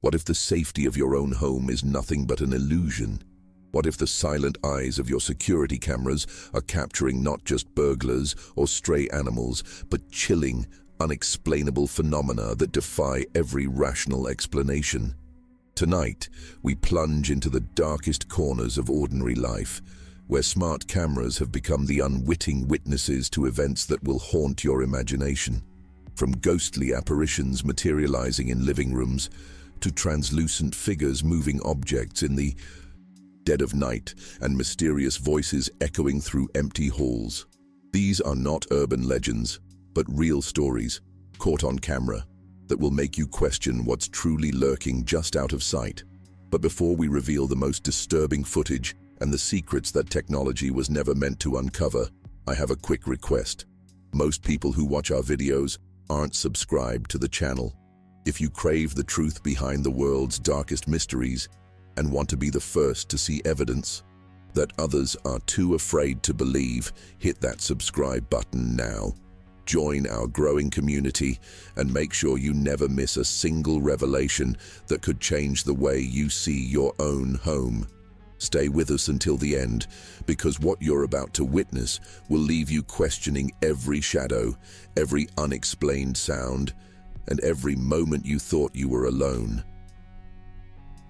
What if the safety of your own home is nothing but an illusion? What if the silent eyes of your security cameras are capturing not just burglars or stray animals, but chilling, unexplainable phenomena that defy every rational explanation? Tonight, we plunge into the darkest corners of ordinary life, where smart cameras have become the unwitting witnesses to events that will haunt your imagination. From ghostly apparitions materializing in living rooms, to translucent figures moving objects in the dead of night and mysterious voices echoing through empty halls. These are not urban legends, but real stories, caught on camera, that will make you question what's truly lurking just out of sight. But before we reveal the most disturbing footage and the secrets that technology was never meant to uncover, I have a quick request. Most people who watch our videos aren't subscribed to the channel. If you crave the truth behind the world's darkest mysteries and want to be the first to see evidence that others are too afraid to believe, hit that subscribe button now. Join our growing community and make sure you never miss a single revelation that could change the way you see your own home. Stay with us until the end, because what you're about to witness will leave you questioning every shadow, every unexplained sound, and every moment you thought you were alone.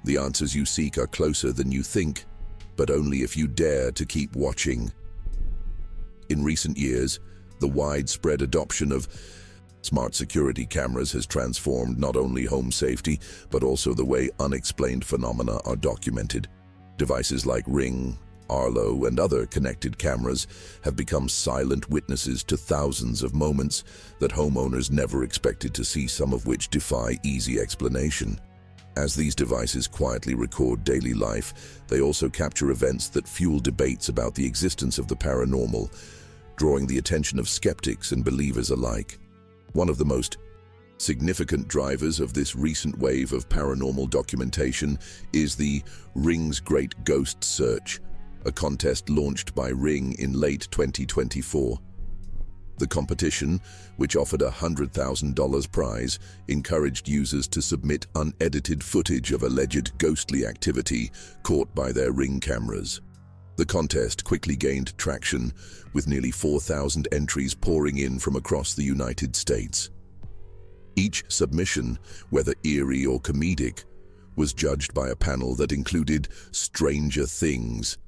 The answers you seek are closer than you think, but only if you dare to keep watching. In recent years, the widespread adoption of smart security cameras has transformed not only home safety, but also the way unexplained phenomena are documented. Devices like Ring, Arlo, and other connected cameras have become silent witnesses to thousands of moments that homeowners never expected to see, some of which defy easy explanation. As these devices quietly record daily life, they also capture events that fuel debates about the existence of the paranormal, drawing the attention of skeptics and believers alike. One of the most significant drivers of this recent wave of paranormal documentation is the Ring's Great Ghost Search, a contest launched by Ring in late 2024. The competition, which offered a $100,000 prize, encouraged users to submit unedited footage of alleged ghostly activity caught by their Ring cameras. The contest quickly gained traction, with nearly 4,000 entries pouring in from across the United States. Each submission, whether eerie or comedic, was judged by a panel that included Stranger Things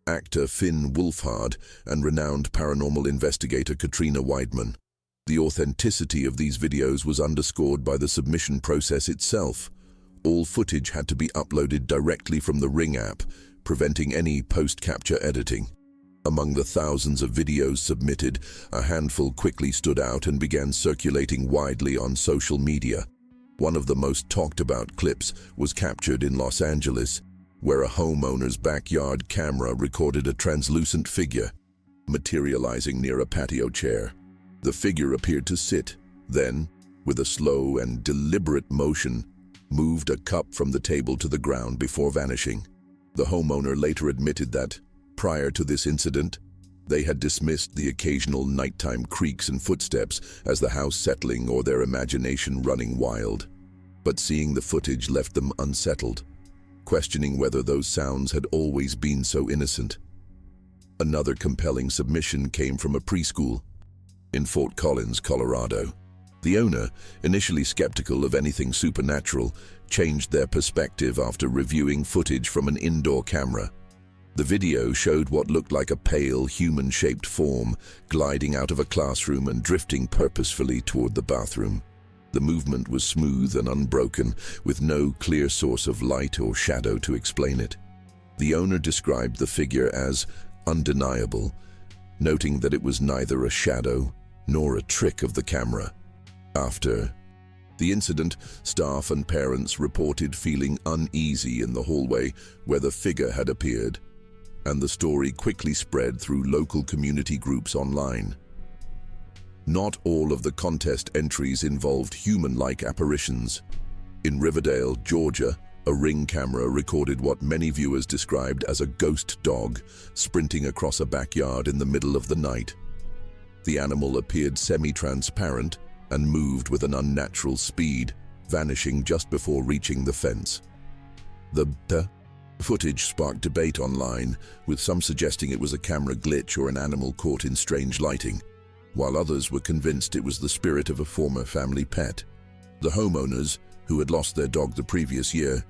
actor Finn Wolfhard and renowned paranormal investigator Katrina Weidman. The authenticity of these videos was underscored by the submission process itself. All footage had to be uploaded directly from the Ring app, preventing any post-capture editing. Among the thousands of videos submitted, a handful quickly stood out and began circulating widely on social media. One of the most talked about clips was captured in Los Angeles, where a homeowner's backyard camera recorded a translucent figure materializing near a patio chair. The figure appeared to sit, then, with a slow and deliberate motion, moved a cup from the table to the ground before vanishing. The homeowner later admitted that, prior to this incident, they had dismissed the occasional nighttime creaks and footsteps as the house settling or their imagination running wild. But seeing the footage left them unsettled, questioning whether those sounds had always been so innocent. Another compelling submission came from a preschool in Fort Collins, Colorado. The owner, initially skeptical of anything supernatural, changed their perspective after reviewing footage from an indoor camera. The video showed what looked like a pale, human-shaped form gliding out of a classroom and drifting purposefully toward the bathroom. The movement was smooth and unbroken, with no clear source of light or shadow to explain it. The owner described the figure as undeniable, noting that it was neither a shadow nor a trick of the camera. After the incident, staff and parents reported feeling uneasy in the hallway where the figure had appeared, and the story quickly spread through local community groups online. Not all of the contest entries involved human-like apparitions. In Riverdale, Georgia, a Ring camera recorded what many viewers described as a ghost dog sprinting across a backyard in the middle of the night. The animal appeared semi-transparent and moved with an unnatural speed, vanishing just before reaching the fence. The footage sparked debate online, with some suggesting it was a camera glitch or an animal caught in strange lighting, while others were convinced it was the spirit of a former family pet. The homeowners, who had lost their dog the previous year,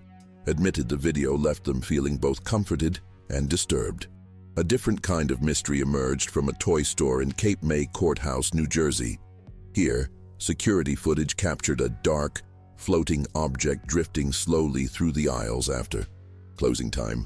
admitted the video left them feeling both comforted and disturbed. A different kind of mystery emerged from a toy store in Cape May Courthouse, New Jersey. Here, security footage captured a dark, floating object drifting slowly through the aisles after closing time.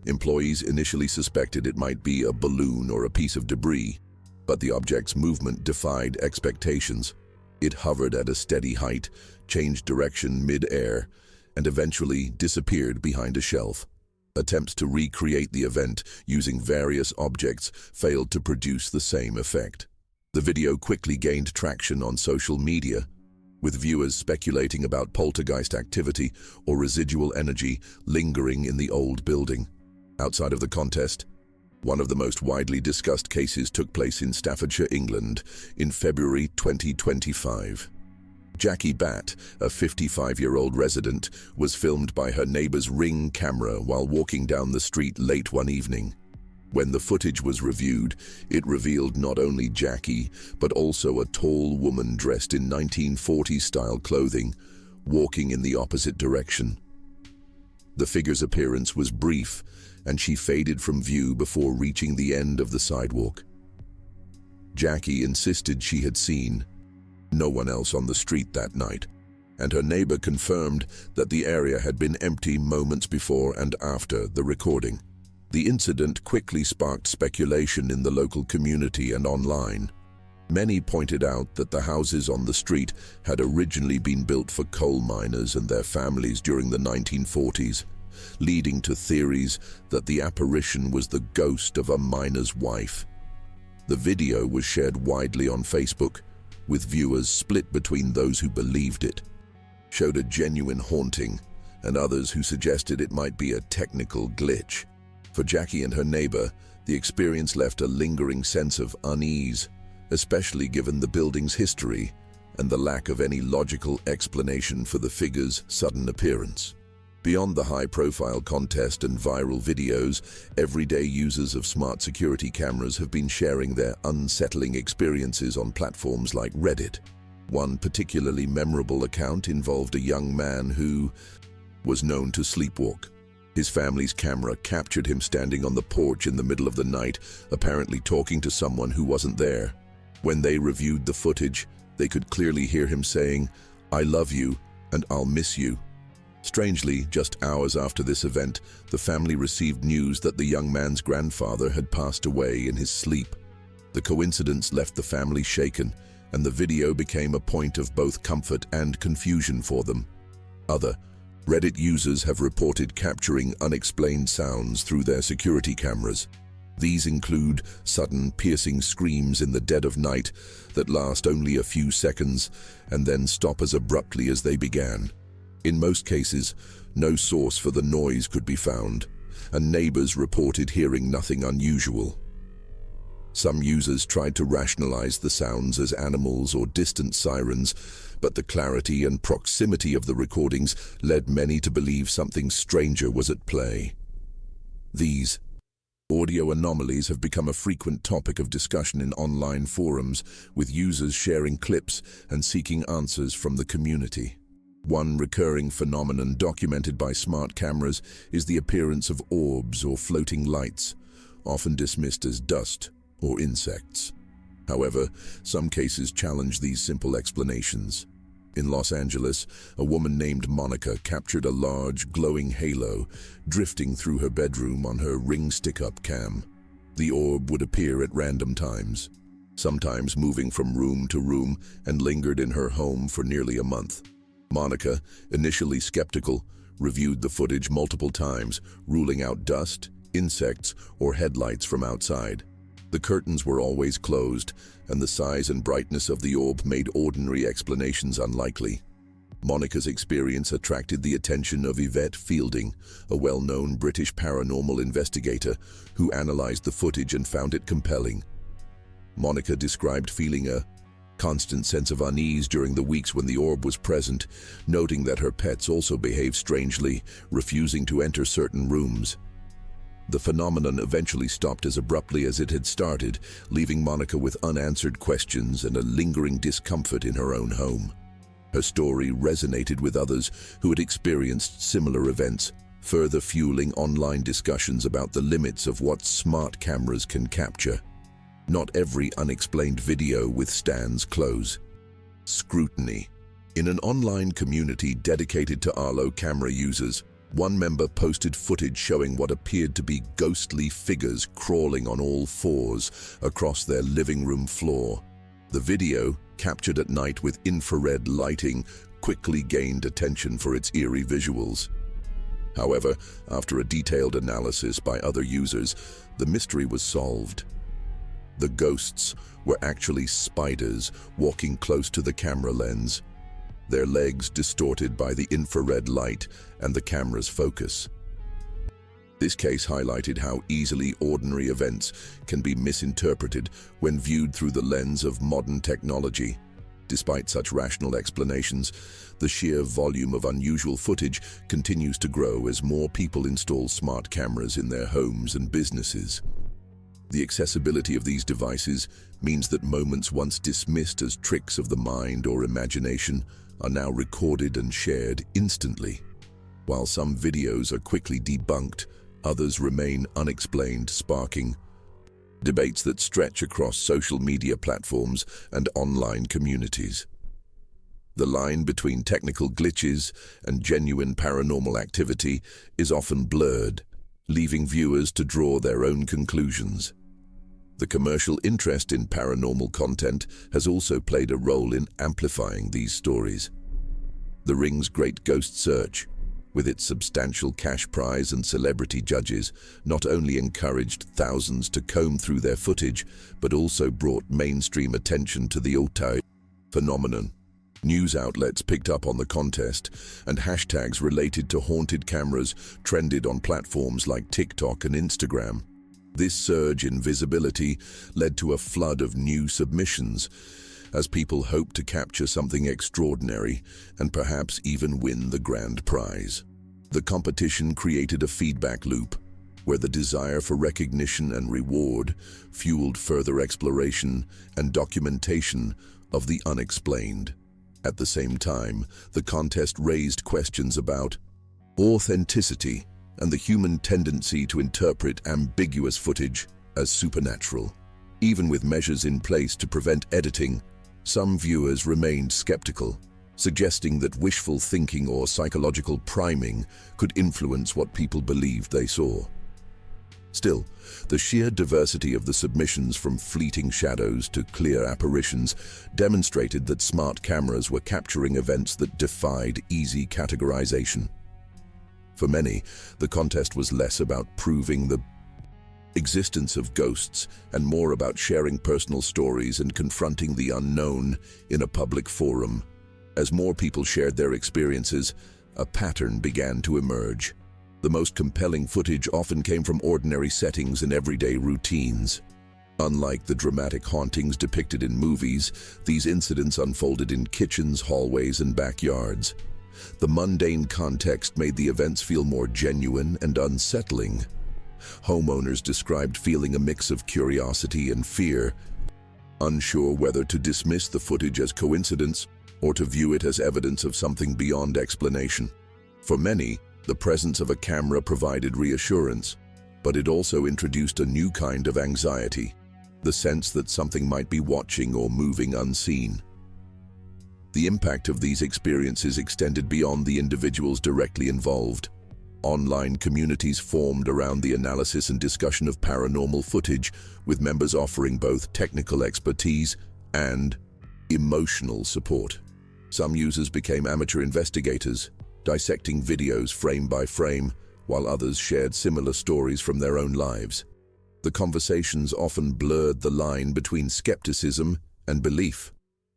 Employees initially suspected it might be a balloon or a piece of debris, but the object's movement defied expectations. It hovered at a steady height, changed direction mid-air, and eventually disappeared behind a shelf. Attempts to recreate the event using various objects failed to produce the same effect. The video quickly gained traction on social media, with viewers speculating about poltergeist activity or residual energy lingering in the old building. Outside of the contest, one of the most widely discussed cases took place in Staffordshire, England, in February 2025. Jackie Batt, a 55-year-old resident, was filmed by her neighbor's Ring camera while walking down the street late one evening. When the footage was reviewed, it revealed not only Jackie, but also a tall woman dressed in 1940s-style clothing, walking in the opposite direction. The figure's appearance was brief, and she faded from view before reaching the end of the sidewalk. Jackie insisted she had seen no one else on the street that night, and her neighbor confirmed that the area had been empty moments before and after the recording. The incident quickly sparked speculation in the local community and online. Many pointed out that the houses on the street had originally been built for coal miners and their families during the 1940s, leading to theories that the apparition was the ghost of a miner's wife. The video was shared widely on Facebook, with viewers split between those who believed it showed a genuine haunting and others who suggested it might be a technical glitch. For Jackie and her neighbor, the experience left a lingering sense of unease, especially given the building's history and the lack of any logical explanation for the figure's sudden appearance. Beyond the high-profile contest and viral videos, everyday users of smart security cameras have been sharing their unsettling experiences on platforms like Reddit. One particularly memorable account involved a young man who was known to sleepwalk. His family's camera captured him standing on the porch in the middle of the night, apparently talking to someone who wasn't there. When they reviewed the footage, they could clearly hear him saying, "I love you and I'll miss you." Strangely, just hours after this event, the family received news that the young man's grandfather had passed away in his sleep. The coincidence left the family shaken, and the video became a point of both comfort and confusion for them. Other Reddit users have reported capturing unexplained sounds through their security cameras. These include sudden, piercing screams in the dead of night that last only a few seconds and then stop as abruptly as they began. In most cases, no source for the noise could be found, and neighbors reported hearing nothing unusual. Some users tried to rationalize the sounds as animals or distant sirens, but the clarity and proximity of the recordings led many to believe something stranger was at play. These audio anomalies have become a frequent topic of discussion in online forums, with users sharing clips and seeking answers from the community. One recurring phenomenon documented by smart cameras is the appearance of orbs or floating lights, often dismissed as dust or insects. However, some cases challenge these simple explanations. In Los Angeles, a woman named Monica captured a large, glowing halo drifting through her bedroom on her Ring stick-up cam. The orb would appear at random times, sometimes moving from room to room, and lingered in her home for nearly a month. Monica, initially skeptical, reviewed the footage multiple times, ruling out dust, insects, or headlights from outside. The curtains were always closed, and the size and brightness of the orb made ordinary explanations unlikely. Monica's experience attracted the attention of Yvette Fielding, a well-known British paranormal investigator who analyzed the footage and found it compelling. Monica described feeling a constant sense of unease during the weeks when the orb was present, noting that her pets also behaved strangely, refusing to enter certain rooms. The phenomenon eventually stopped as abruptly as it had started, leaving Monica with unanswered questions and a lingering discomfort in her own home. Her story resonated with others who had experienced similar events, further fueling online discussions about the limits of what smart cameras can capture. Not every unexplained video withstands close scrutiny. In an online community dedicated to Arlo camera users, one member posted footage showing what appeared to be ghostly figures crawling on all fours across their living room floor. The video, captured at night with infrared lighting, quickly gained attention for its eerie visuals. However, after a detailed analysis by other users, the mystery was solved. The ghosts were actually spiders walking close to the camera lens, their legs distorted by the infrared light and the camera's focus. This case highlighted how easily ordinary events can be misinterpreted when viewed through the lens of modern technology. Despite such rational explanations, the sheer volume of unusual footage continues to grow as more people install smart cameras in their homes and businesses. The accessibility of these devices means that moments once dismissed as tricks of the mind or imagination are now recorded and shared instantly. While some videos are quickly debunked, others remain unexplained, sparking debates that stretch across social media platforms and online communities. The line between technical glitches and genuine paranormal activity is often blurred, leaving viewers to draw their own conclusions. The commercial interest in paranormal content has also played a role in amplifying these stories. The Ring's Great Ghost Search, with its substantial cash prize and celebrity judges, not only encouraged thousands to comb through their footage, but also brought mainstream attention to the Otai phenomenon. News outlets picked up on the contest, and hashtags related to haunted cameras trended on platforms like TikTok and Instagram. This surge in visibility led to a flood of new submissions, as people hoped to capture something extraordinary and perhaps even win the grand prize. The competition created a feedback loop, where the desire for recognition and reward fueled further exploration and documentation of the unexplained. At the same time, the contest raised questions about authenticity and the human tendency to interpret ambiguous footage as supernatural. Even with measures in place to prevent editing, some viewers remained skeptical, suggesting that wishful thinking or psychological priming could influence what people believed they saw. Still, the sheer diversity of the submissions, from fleeting shadows to clear apparitions, demonstrated that smart cameras were capturing events that defied easy categorization. For many, the contest was less about proving the existence of ghosts and more about sharing personal stories and confronting the unknown in a public forum. As more people shared their experiences, a pattern began to emerge. The most compelling footage often came from ordinary settings and everyday routines. Unlike the dramatic hauntings depicted in movies, these incidents unfolded in kitchens, hallways, and backyards. The mundane context made the events feel more genuine and unsettling. Homeowners described feeling a mix of curiosity and fear, unsure whether to dismiss the footage as coincidence or to view it as evidence of something beyond explanation. For many, the presence of a camera provided reassurance, but it also introduced a new kind of anxiety, the sense that something might be watching or moving unseen. The impact of these experiences extended beyond the individuals directly involved. Online communities formed around the analysis and discussion of paranormal footage, with members offering both technical expertise and emotional support. Some users became amateur investigators, dissecting videos frame by frame, while others shared similar stories from their own lives. The conversations often blurred the line between skepticism and belief,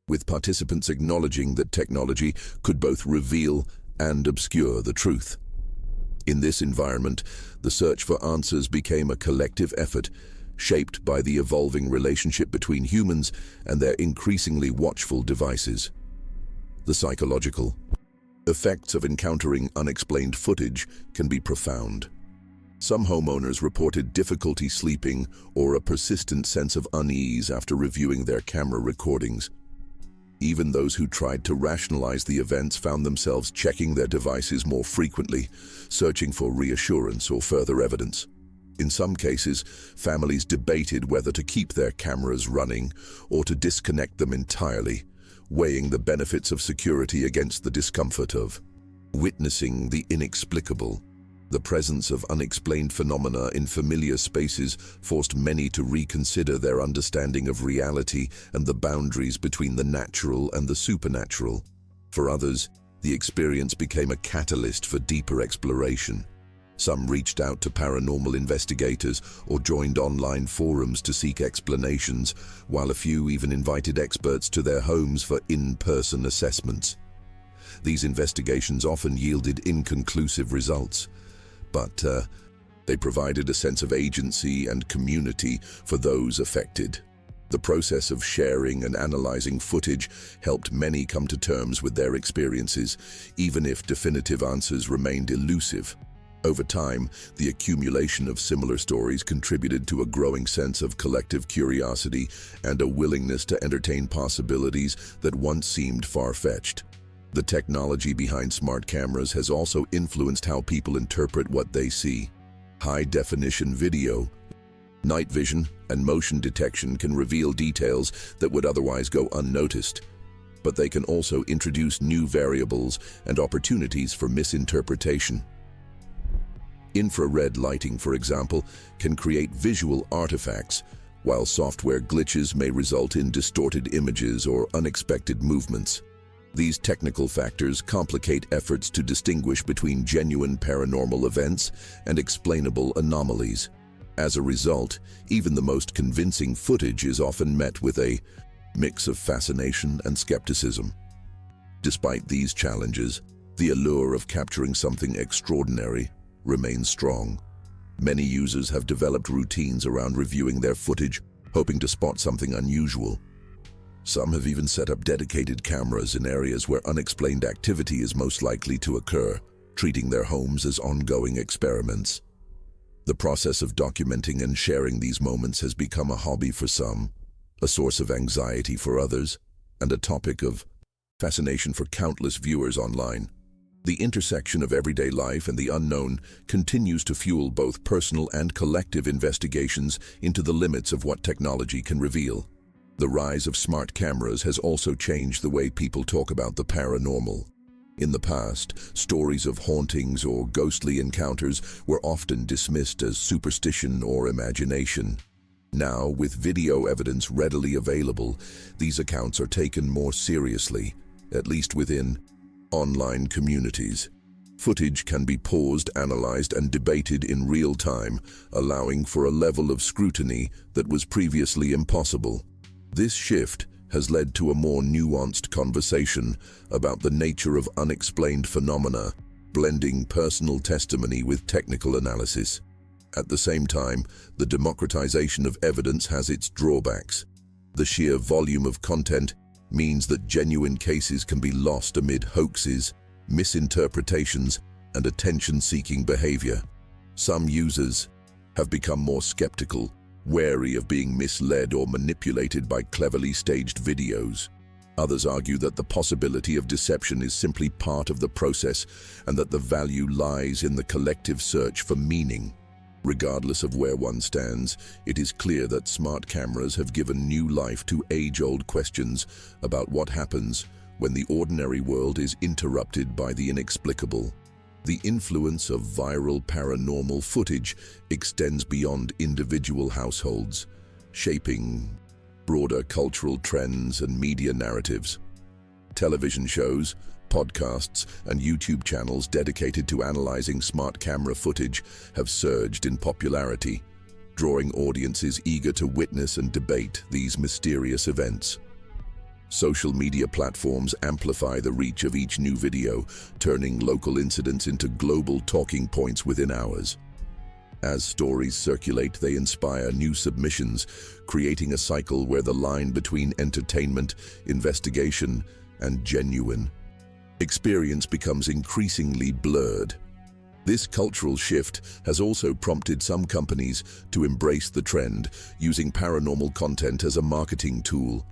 with participants acknowledging that technology could both reveal and obscure the truth. In this environment, the search for answers became a collective effort, shaped by the evolving relationship between humans and their increasingly watchful devices. The psychological effects of encountering unexplained footage can be profound. Some homeowners reported difficulty sleeping or a persistent sense of unease after reviewing their camera recordings. Even those who tried to rationalize the events found themselves checking their devices more frequently, searching for reassurance or further evidence. In some cases, families debated whether to keep their cameras running or to disconnect them entirely, weighing the benefits of security against the discomfort of witnessing the inexplicable. The presence of unexplained phenomena in familiar spaces forced many to reconsider their understanding of reality and the boundaries between the natural and the supernatural. For others, the experience became a catalyst for deeper exploration. Some reached out to paranormal investigators or joined online forums to seek explanations, while a few even invited experts to their homes for in-person assessments. These investigations often yielded inconclusive results, but they provided a sense of agency and community for those affected. The process of sharing and analyzing footage helped many come to terms with their experiences, even if definitive answers remained elusive. Over time, the accumulation of similar stories contributed to a growing sense of collective curiosity and a willingness to entertain possibilities that once seemed far-fetched. The technology behind smart cameras has also influenced how people interpret what they see. High-definition video, night vision, and motion detection can reveal details that would otherwise go unnoticed, but they can also introduce new variables and opportunities for misinterpretation. Infrared lighting, for example, can create visual artifacts, while software glitches may result in distorted images or unexpected movements. These technical factors complicate efforts to distinguish between genuine paranormal events and explainable anomalies. As a result, even the most convincing footage is often met with a mix of fascination and skepticism. Despite these challenges, the allure of capturing something extraordinary remains strong. Many users have developed routines around reviewing their footage, hoping to spot something unusual. Some have even set up dedicated cameras in areas where unexplained activity is most likely to occur, treating their homes as ongoing experiments. The process of documenting and sharing these moments has become a hobby for some, a source of anxiety for others, and a topic of fascination for countless viewers online. The intersection of everyday life and the unknown continues to fuel both personal and collective investigations into the limits of what technology can reveal. The rise of smart cameras has also changed the way people talk about the paranormal. In the past, stories of hauntings or ghostly encounters were often dismissed as superstition or imagination. Now, with video evidence readily available, these accounts are taken more seriously, at least within online communities. Footage can be paused, analyzed, and debated in real time, allowing for a level of scrutiny that was previously impossible. This shift has led to a more nuanced conversation about the nature of unexplained phenomena, blending personal testimony with technical analysis. At the same time, the democratization of evidence has its drawbacks. The sheer volume of content means that genuine cases can be lost amid hoaxes, misinterpretations, and attention-seeking behavior. Some users have become more skeptical, wary of being misled or manipulated by cleverly staged videos. Others argue that the possibility of deception is simply part of the process and that the value lies in the collective search for meaning. Regardless of where one stands, it is clear that smart cameras have given new life to age-old questions about what happens when the ordinary world is interrupted by the inexplicable. The influence of viral paranormal footage extends beyond individual households, shaping broader cultural trends and media narratives. Television shows, podcasts, and YouTube channels dedicated to analyzing smart camera footage have surged in popularity, drawing audiences eager to witness and debate these mysterious events. Social media platforms amplify the reach of each new video, turning local incidents into global talking points within hours. As stories circulate, they inspire new submissions, creating a cycle where the line between entertainment, investigation, and genuine experience becomes increasingly blurred. This cultural shift has also prompted some companies to embrace the trend, using paranormal content as a marketing tool.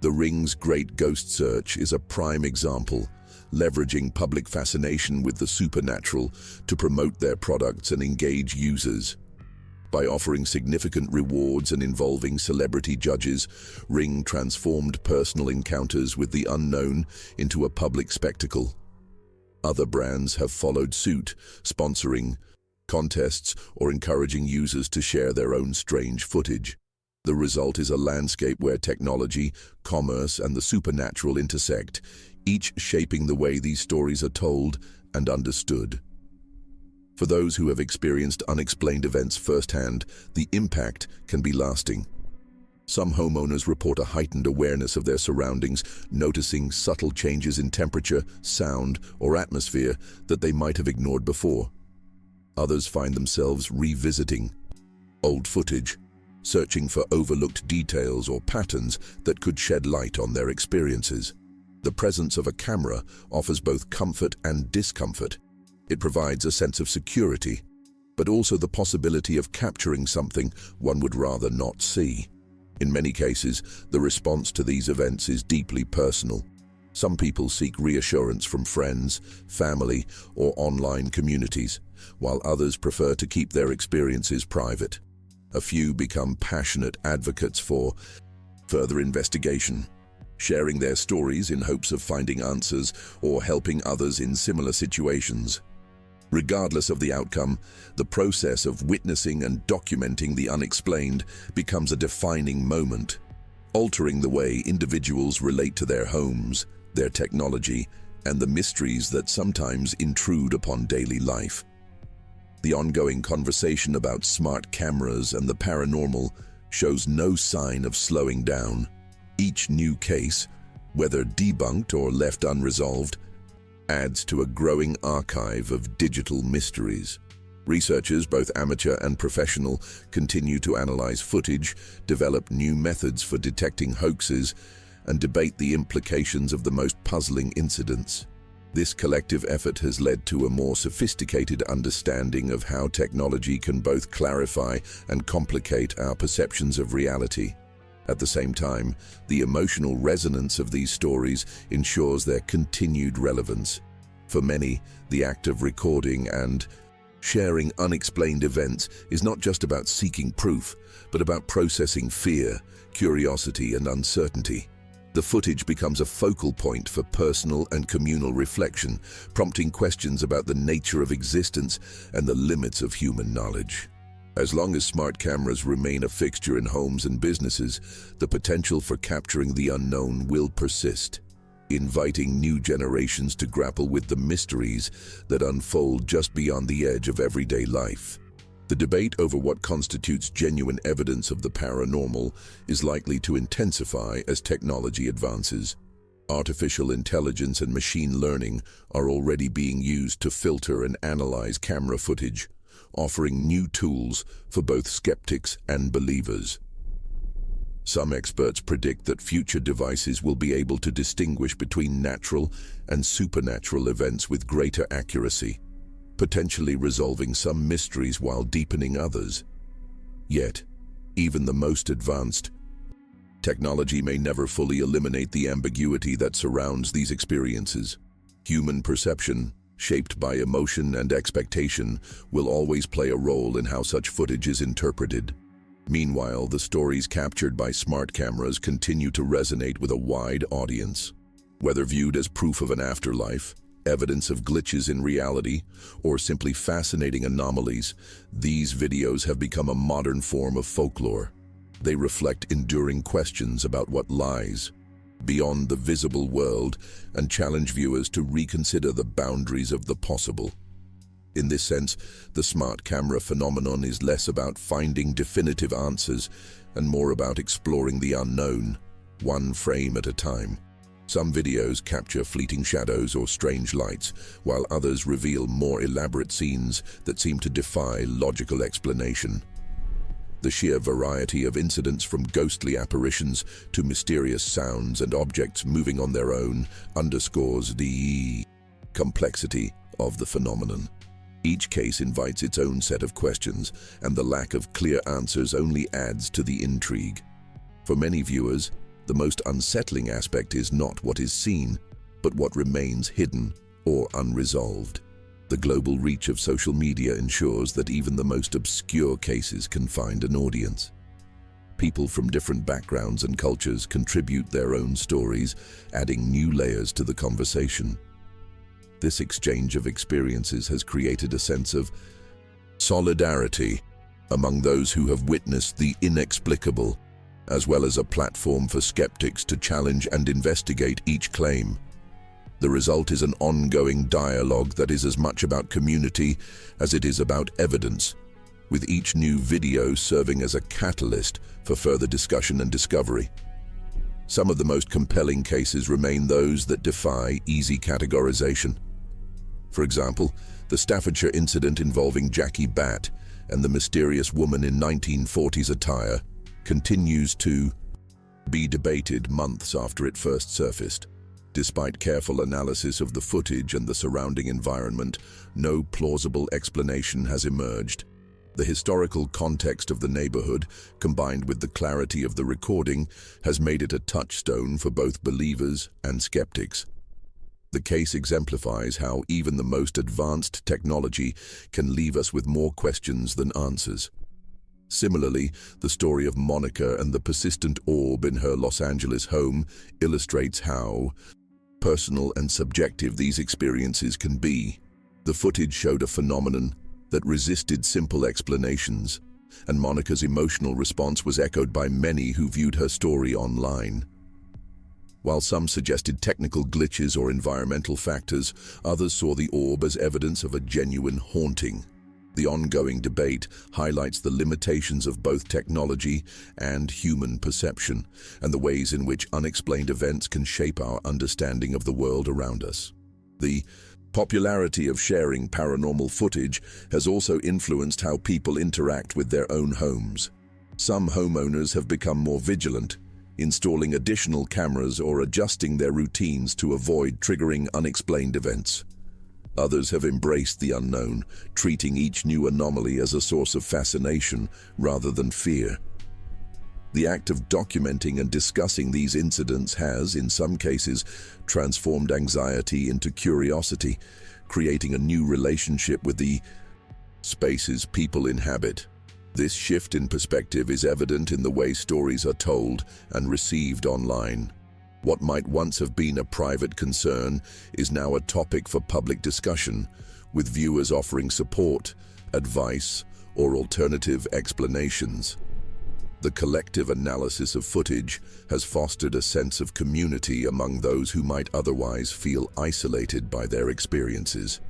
The Ring's Great Ghost Search is a prime example, leveraging public fascination with the supernatural to promote their products and engage users. By offering significant rewards and involving celebrity judges, Ring transformed personal encounters with the unknown into a public spectacle. Other brands have followed suit, sponsoring contests or encouraging users to share their own strange footage. The result is a landscape where technology, commerce, and the supernatural intersect, each shaping the way these stories are told and understood. For those who have experienced unexplained events firsthand, the impact can be lasting. Some homeowners report a heightened awareness of their surroundings, noticing subtle changes in temperature, sound, or atmosphere that they might have ignored before. Others find themselves revisiting old footage, searching for overlooked details or patterns that could shed light on their experiences. The presence of a camera offers both comfort and discomfort. It provides a sense of security, but also the possibility of capturing something one would rather not see. In many cases, the response to these events is deeply personal. Some people seek reassurance from friends, family, or online communities, while others prefer to keep their experiences private. A few become passionate advocates for further investigation, sharing their stories in hopes of finding answers or helping others in similar situations. Regardless of the outcome, the process of witnessing and documenting the unexplained becomes a defining moment, altering the way individuals relate to their homes, their technology, and the mysteries that sometimes intrude upon daily life. The ongoing conversation about smart cameras and the paranormal shows no sign of slowing down. Each new case, whether debunked or left unresolved, adds to a growing archive of digital mysteries. Researchers, both amateur and professional, continue to analyze footage, develop new methods for detecting hoaxes, and debate the implications of the most puzzling incidents. This collective effort has led to a more sophisticated understanding of how technology can both clarify and complicate our perceptions of reality. At the same time, the emotional resonance of these stories ensures their continued relevance. For many, the act of recording and sharing unexplained events is not just about seeking proof, but about processing fear, curiosity, and uncertainty. The footage becomes a focal point for personal and communal reflection, prompting questions about the nature of existence and the limits of human knowledge. As long as smart cameras remain a fixture in homes and businesses, the potential for capturing the unknown will persist, inviting new generations to grapple with the mysteries that unfold just beyond the edge of everyday life. The debate over what constitutes genuine evidence of the paranormal is likely to intensify as technology advances. Artificial intelligence and machine learning are already being used to filter and analyze camera footage, offering new tools for both skeptics and believers. Some experts predict that future devices will be able to distinguish between natural and supernatural events with greater accuracy, potentially resolving some mysteries while deepening others. Yet, even the most advanced technology may never fully eliminate the ambiguity that surrounds these experiences. Human perception, shaped by emotion and expectation, will always play a role in how such footage is interpreted. Meanwhile, the stories captured by smart cameras continue to resonate with a wide audience. Whether viewed as proof of an afterlife, evidence of glitches in reality, or simply fascinating anomalies, these videos have become a modern form of folklore. They reflect enduring questions about what lies beyond the visible world and challenge viewers to reconsider the boundaries of the possible. In this sense, the smart camera phenomenon is less about finding definitive answers and more about exploring the unknown, one frame at a time. Some videos capture fleeting shadows or strange lights, while others reveal more elaborate scenes that seem to defy logical explanation. The sheer variety of incidents, from ghostly apparitions to mysterious sounds and objects moving on their own, underscores the complexity of the phenomenon. Each case invites its own set of questions, and the lack of clear answers only adds to the intrigue. For many viewers, the most unsettling aspect is not what is seen, but what remains hidden or unresolved. The global reach of social media ensures that even the most obscure cases can find an audience. People from different backgrounds and cultures contribute their own stories, adding new layers to the conversation. This exchange of experiences has created a sense of solidarity among those who have witnessed the inexplicable, as well as a platform for skeptics to challenge and investigate each claim. The result is an ongoing dialogue that is as much about community as it is about evidence, with each new video serving as a catalyst for further discussion and discovery. Some of the most compelling cases remain those that defy easy categorization. For example, the Staffordshire incident involving Jackie Batt and the mysterious woman in 1940s attire continues to be debated months after it first surfaced. Despite careful analysis of the footage and the surrounding environment, no plausible explanation has emerged. The historical context of the neighborhood, combined with the clarity of the recording, has made it a touchstone for both believers and skeptics. The case exemplifies how even the most advanced technology can leave us with more questions than answers. Similarly, the story of Monica and the persistent orb in her Los Angeles home illustrates how personal and subjective these experiences can be. The footage showed a phenomenon that resisted simple explanations, and Monica's emotional response was echoed by many who viewed her story online. While some suggested technical glitches or environmental factors, others saw the orb as evidence of a genuine haunting. The ongoing debate highlights the limitations of both technology and human perception, and the ways in which unexplained events can shape our understanding of the world around us. The popularity of sharing paranormal footage has also influenced how people interact with their own homes. Some homeowners have become more vigilant, installing additional cameras or adjusting their routines to avoid triggering unexplained events. Others have embraced the unknown, treating each new anomaly as a source of fascination rather than fear. The act of documenting and discussing these incidents has, in some cases, transformed anxiety into curiosity, creating a new relationship with the spaces people inhabit. This shift in perspective is evident in the way stories are told and received online. What might once have been a private concern is now a topic for public discussion, with viewers offering support, advice, or alternative explanations. The collective analysis of footage has fostered a sense of community among those who might otherwise feel isolated by their experiences.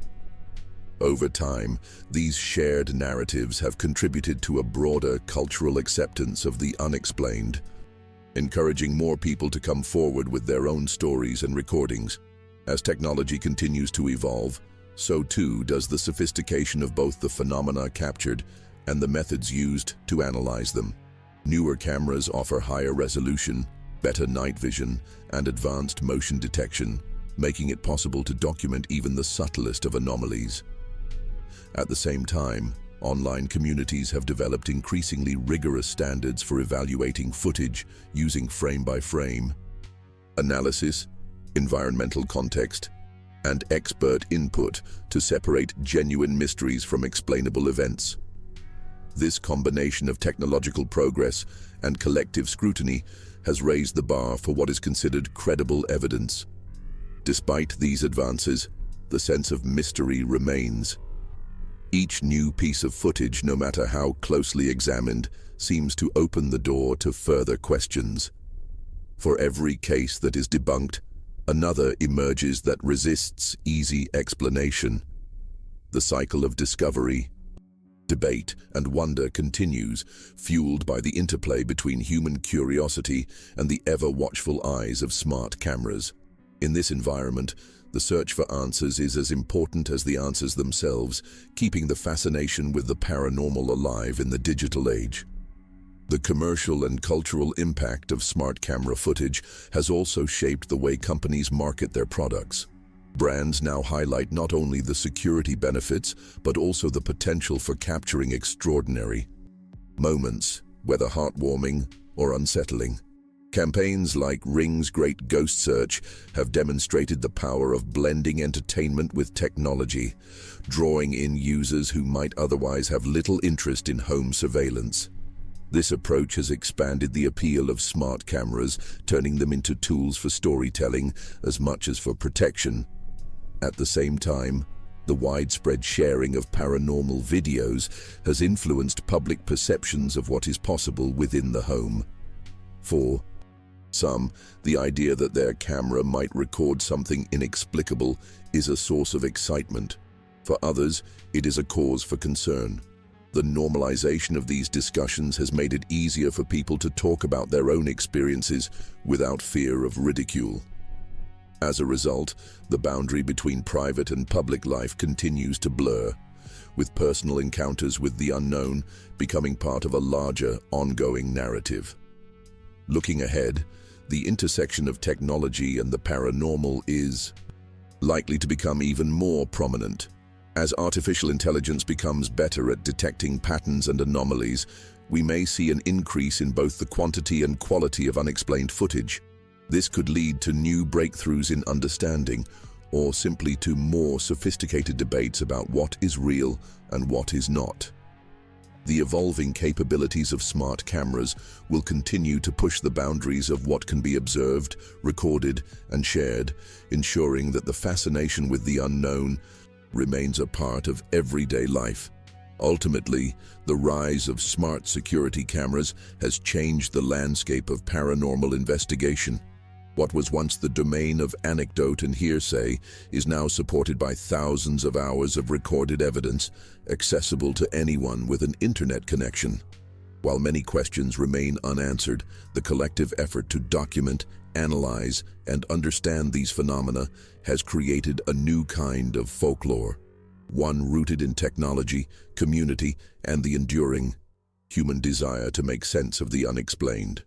Over time, these shared narratives have contributed to a broader cultural acceptance of the unexplained, encouraging more people to come forward with their own stories and recordings. As technology continues to evolve, so too does the sophistication of both the phenomena captured and the methods used to analyze them. Newer cameras offer higher resolution, better night vision, and advanced motion detection, making it possible to document even the subtlest of anomalies. At the same time, online communities have developed increasingly rigorous standards for evaluating footage using frame-by-frame analysis, environmental context, and expert input to separate genuine mysteries from explainable events. This combination of technological progress and collective scrutiny has raised the bar for what is considered credible evidence. Despite these advances, the sense of mystery remains. Each new piece of footage, no matter how closely examined, seems to open the door to further questions. For every case that is debunked, another emerges that resists easy explanation. The cycle of discovery, debate, and wonder continues, fueled by the interplay between human curiosity and the ever-watchful eyes of smart cameras. In this environment, the search for answers is as important as the answers themselves, keeping the fascination with the paranormal alive in the digital age. The commercial and cultural impact of smart camera footage has also shaped the way companies market their products. Brands now highlight not only the security benefits, but also the potential for capturing extraordinary moments, whether heartwarming or unsettling. Campaigns like Ring's Great Ghost Search have demonstrated the power of blending entertainment with technology, drawing in users who might otherwise have little interest in home surveillance. This approach has expanded the appeal of smart cameras, turning them into tools for storytelling as much as for protection. At the same time, the widespread sharing of paranormal videos has influenced public perceptions of what is possible within the home. For some, the idea that their camera might record something inexplicable is a source of excitement. For others, it is a cause for concern. The normalization of these discussions has made it easier for people to talk about their own experiences without fear of ridicule. As a result, the boundary between private and public life continues to blur, with personal encounters with the unknown becoming part of a larger, ongoing narrative. Looking ahead, the intersection of technology and the paranormal is likely to become even more prominent. As artificial intelligence becomes better at detecting patterns and anomalies, we may see an increase in both the quantity and quality of unexplained footage. This could lead to new breakthroughs in understanding, or simply to more sophisticated debates about what is real and what is not. The evolving capabilities of smart cameras will continue to push the boundaries of what can be observed, recorded, and shared, ensuring that the fascination with the unknown remains a part of everyday life. Ultimately, the rise of smart security cameras has changed the landscape of paranormal investigation. What was once the domain of anecdote and hearsay is now supported by thousands of hours of recorded evidence, accessible to anyone with an internet connection. While many questions remain unanswered, the collective effort to document, analyze, and understand these phenomena has created a new kind of folklore, one rooted in technology, community, and the enduring human desire to make sense of the unexplained.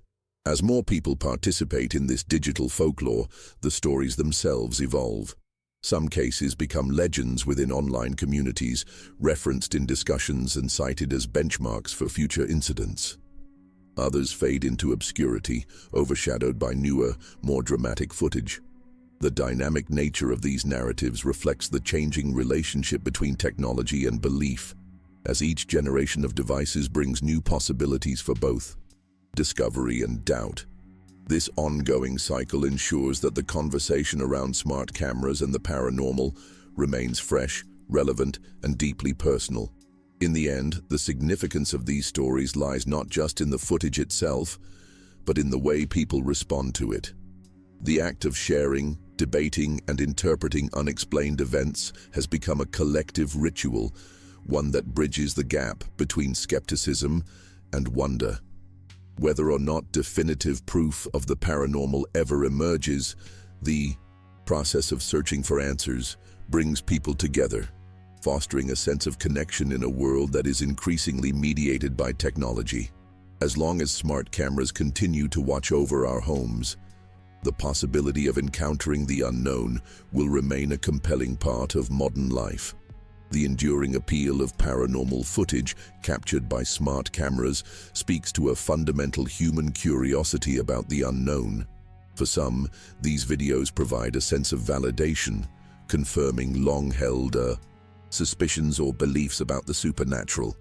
As more people participate in this digital folklore, the stories themselves evolve. Some cases become legends within online communities, referenced in discussions and cited as benchmarks for future incidents. Others fade into obscurity, overshadowed by newer, more dramatic footage. The dynamic nature of these narratives reflects the changing relationship between technology and belief, as each generation of devices brings new possibilities for both discovery and doubt. This ongoing cycle ensures that the conversation around smart cameras and the paranormal remains fresh, relevant, and deeply personal. In the end, the significance of these stories lies not just in the footage itself, but in the way people respond to it. The act of sharing, debating, and interpreting unexplained events has become a collective ritual, one that bridges the gap between skepticism and wonder. Whether or not definitive proof of the paranormal ever emerges, the process of searching for answers brings people together, fostering a sense of connection in a world that is increasingly mediated by technology. As long as smart cameras continue to watch over our homes, the possibility of encountering the unknown will remain a compelling part of modern life. The enduring appeal of paranormal footage captured by smart cameras speaks to a fundamental human curiosity about the unknown. For some, these videos provide a sense of validation, confirming long-held suspicions or beliefs about the supernatural.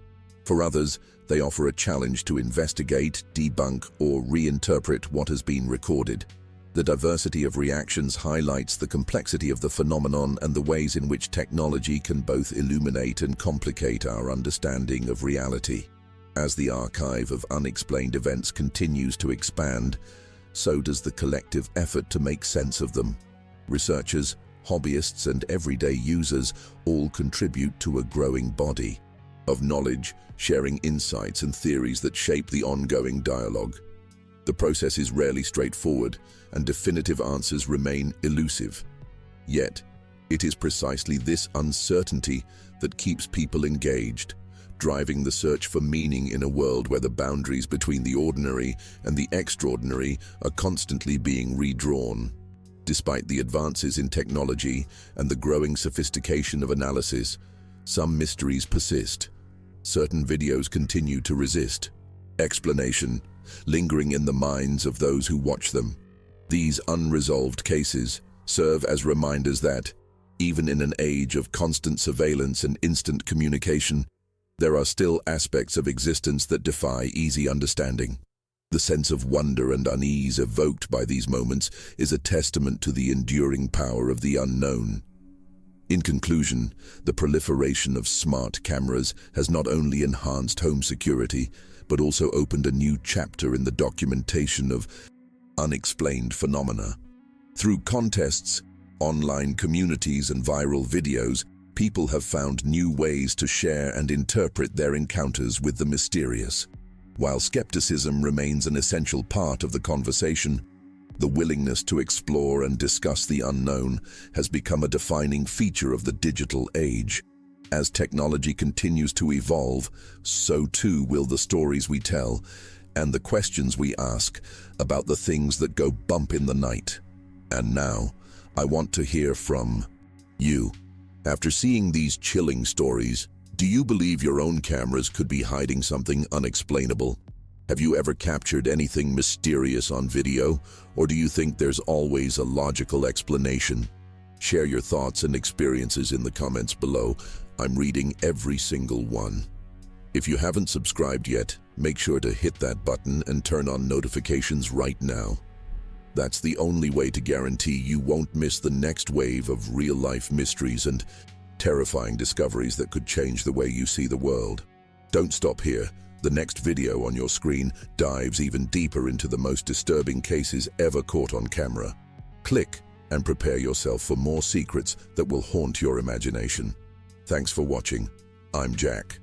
For others, they offer a challenge to investigate, debunk, or reinterpret what has been recorded. The diversity of reactions highlights the complexity of the phenomenon and the ways in which technology can both illuminate and complicate our understanding of reality. As the archive of unexplained events continues to expand, so does the collective effort to make sense of them. Researchers, hobbyists, and everyday users all contribute to a growing body of knowledge, sharing insights and theories that shape the ongoing dialogue. The process is rarely straightforward, and definitive answers remain elusive. Yet, it is precisely this uncertainty that keeps people engaged, driving the search for meaning in a world where the boundaries between the ordinary and the extraordinary are constantly being redrawn. Despite the advances in technology and the growing sophistication of analysis, some mysteries persist. Certain videos continue to resist explanation, lingering in the minds of those who watch them. These unresolved cases serve as reminders that, even in an age of constant surveillance and instant communication, there are still aspects of existence that defy easy understanding. The sense of wonder and unease evoked by these moments is a testament to the enduring power of the unknown. In conclusion, the proliferation of smart cameras has not only enhanced home security, but also opened a new chapter in the documentation of unexplained phenomena. Through contests, online communities, and viral videos, people have found new ways to share and interpret their encounters with the mysterious. While skepticism remains an essential part of the conversation, the willingness to explore and discuss the unknown has become a defining feature of the digital age. As technology continues to evolve, so too will the stories we tell and the questions we ask about the things that go bump in the night. And now, I want to hear from you. After seeing these chilling stories, do you believe your own cameras could be hiding something unexplainable? Have you ever captured anything mysterious on video, or do you think there's always a logical explanation? Share your thoughts and experiences in the comments below. I'm reading every single one. If you haven't subscribed yet, make sure to hit that button and turn on notifications right now. That's the only way to guarantee you won't miss the next wave of real-life mysteries and terrifying discoveries that could change the way you see the world. Don't stop here. The next video on your screen dives even deeper into the most disturbing cases ever caught on camera. Click and prepare yourself for more secrets that will haunt your imagination. Thanks for watching. I'm Jack.